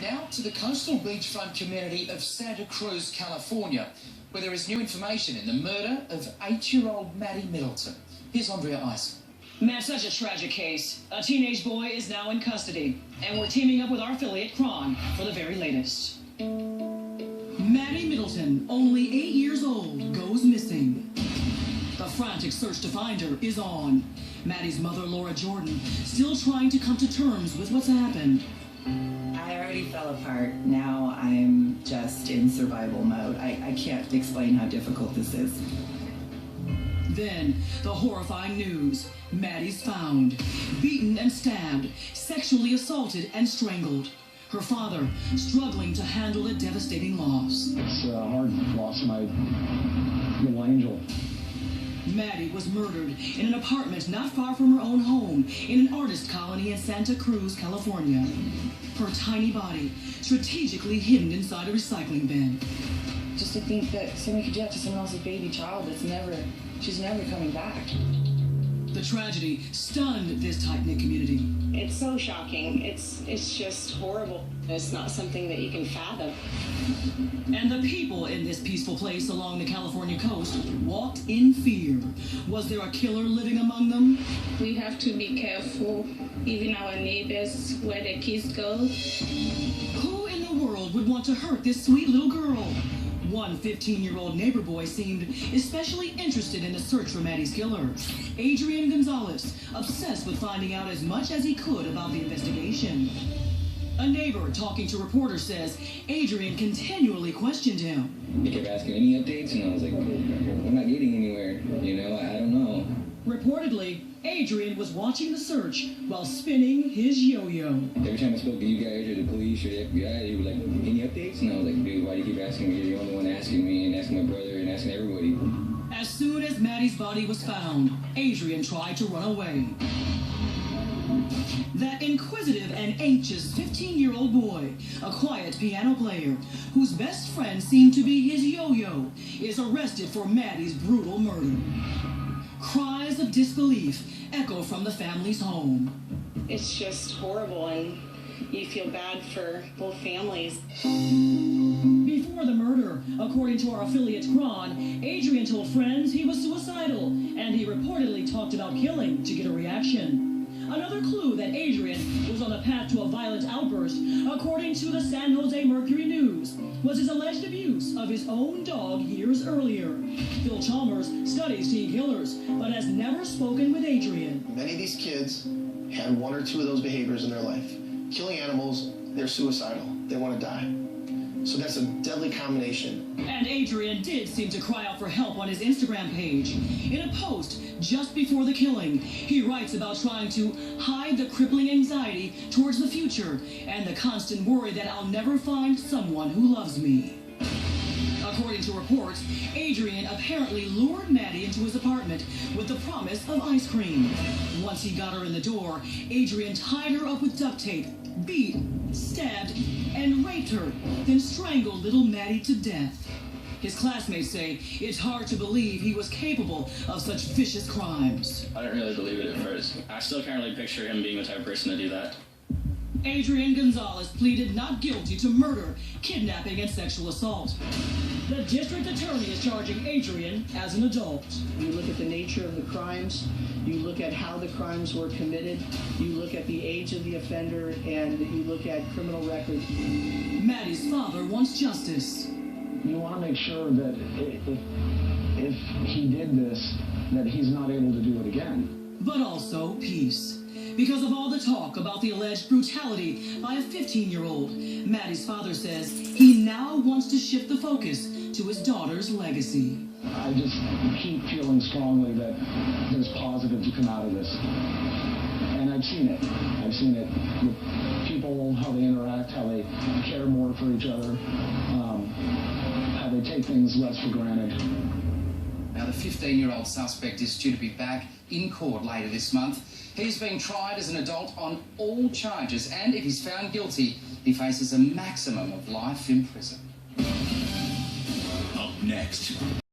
Now to the coastal beachfront community of Santa Cruz, California, where there is new information in the murder of 8-year-old Maddy Middleton. Here's Andrea Ice. Matt, such a tragic case. A teenage boy is now in custody, and we're teaming up with our affiliate, CrimeWatch, for the very latest. Maddy Middleton, only 8 years old, goes missing. The frantic search to find her is on. Maddy's mother, Laura Jordan, still trying to come to terms with what's happened. I already fell apart. Now I'm just in survival mode. I can't explain how difficult this is. Then, the horrifying news. Maddy's found, beaten and stabbed, sexually assaulted and strangled. Her father struggling to handle a devastating loss. It's a hard loss, my little angel. Maddy was murdered in an apartment not far from her own home in an artist colony in Santa Cruz, California. Her tiny body strategically hidden inside a recycling bin. Just to think that someone could do that to someone else's baby child, she's never coming back. The tragedy stunned this tight-knit community. It's so shocking. It's just horrible. It's not something that you can fathom. And the people in this peaceful place along the California coast walked in fear. Was there a killer living among them? We have to be careful, even our neighbors, where the kids go. Who in the world would want to hurt this sweet little girl? One 15-year-old neighbor boy seemed especially interested in the search for Maddy's killer. Adrian Gonzalez, obsessed with finding out as much as he could about the investigation. A neighbor talking to reporters says Adrian continually questioned him. He kept asking any updates, and I was like, I'm not getting anywhere. I don't know. Reportedly, Adrian was watching the search while spinning his yo-yo. Every time I spoke to you guys or the police or the FBI, they were like, any updates? And I was like, dude, why do you keep asking me? You're the only one asking me and asking my brother and asking everybody. As soon as Maddy's body was found, Adrian tried to run away. That inquisitive and anxious 15-year-old boy, a quiet piano player, whose best friend seemed to be his yo-yo, is arrested for Maddy's brutal murder. Cries of disbelief echo from the family's home. It's just horrible, and you feel bad for both families. Before the murder, according to our affiliate Kron, Adrian told friends he was suicidal, and he reportedly talked about killing to get a reaction. Another clue that Adrian was on the path to a violent outburst, according to the San Jose Mercury News, was his alleged abuse of his own dog years earlier. Phil Chalmers studies teen killers, but has never spoken with Adrian. Many of these kids had one or two of those behaviors in their life. Killing animals, they're suicidal. They want to die. So that's a deadly combination. And Adrian did seem to cry out for help on his Instagram page. In a post just before the killing, he writes about trying to hide the crippling anxiety towards the future and the constant worry that I'll never find someone who loves me. According to reports, Adrian apparently lured Maddy into his apartment with the promise of ice cream. Once he got her in the door, Adrian tied her up with duct tape, beat, stabbed, and raped her, then strangled little Maddy to death. His classmates say it's hard to believe he was capable of such vicious crimes. I didn't really believe it at first. I still can't really picture him being the type of person to do that. Adrian Gonzalez pleaded not guilty to murder, kidnapping, and sexual assault. The district attorney is charging Adrian as an adult. You look at the nature of the crimes, you look at how the crimes were committed, you look at the age of the offender, and you look at criminal record. Maddy's father wants justice. You want to make sure that if he did this, that he's not able to do it again. But also peace. Because of all the talk about the alleged brutality by a 15-year-old, Maddy's father says he now wants to shift the focus to his daughter's legacy. I just keep feeling strongly that there's positive to come out of this. And I've seen it. I've seen it with people, how they interact, how they care more for each other, how they take things less for granted. Now, the 15-year-old suspect is due to be back in court later this month. He's being tried as an adult on all charges, and if he's found guilty, he faces a maximum of life in prison. Up next.